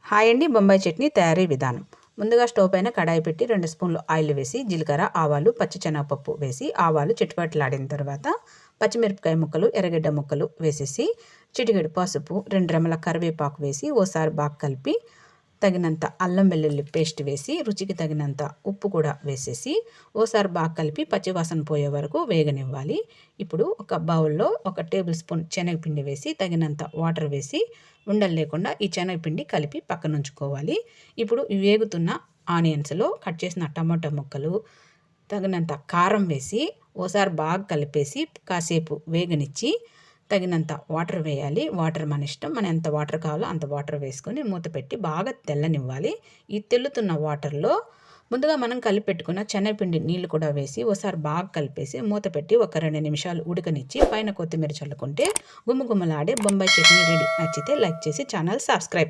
Hi అండి. బొంబాయి చట్నీ తయారీ విధానం. ముందుగా స్టవ్ పైన కడాయి పెట్టి 2 స్పూన్లు ఆయిల్ వేసి జీలకర్ర, ఆవాలు, పచ్చిశనగపప్పు వేసి ఆవాలు చిటపటలాడిన తర్వాత పచ్చిమిరపకాయ ముక్కలు, ఎర్రగడ్డ ముక్కలు వేసేసి చిటికెడు పసుపు, 2 రెమ్మల కరివేపాకు వేసి ఓసారి బాగా కలిపి తగినంత అల్లం వెల్లుల్లి పేస్ట్ వేసి రుచికి తగినంత ఉప్పు కూడా వేసేసి ఓసారి బాగా కలిపి పచ్చివాసన పోయే వరకు వేగనివ్వాలి. ఇప్పుడు ఒక బౌల్లో 1 టేబుల్ స్పూన్ శనగపిండి వేసి తగినంత వాటర్ వేసి ఉండలు లేకుండా ఈ శనగపిండి కలిపి పక్కన ఉంచుకోవాలి. ఇప్పుడు వేగుతున్న ఆనియన్స్లో కట్ చేసిన టమాటా ముక్కలు, తగినంత కారం వేసి ఓసారి బాగా కలిపేసి కాసేపు వేగనిచ్చి తగినంత వాటర్ వేయాలి. వాటర్ మన ఇష్టం, మనం ఎంత వాటర్ కావాలో అంత వాటర్ వేసుకొని మూత పెట్టి బాగా తెల్లనివ్వాలి. ఈ తెల్లుతున్న వాటర్లో ముందుగా మనం కలిపి పెట్టుకున్న శనగపిండి నీళ్ళు కూడా వేసి ఒకసారి బాగా కలిపేసి మూత పెట్టి ఒక 2 నిమిషాలు ఉడకనిచ్చి పైన కొత్తిమీర చల్లుకుంటే గుమ్మగుమ్మలాడే బొంబాయి చట్నీ రెడీ. నచ్చితే లైక్ చేసి ఛానల్ సబ్స్క్రైబ్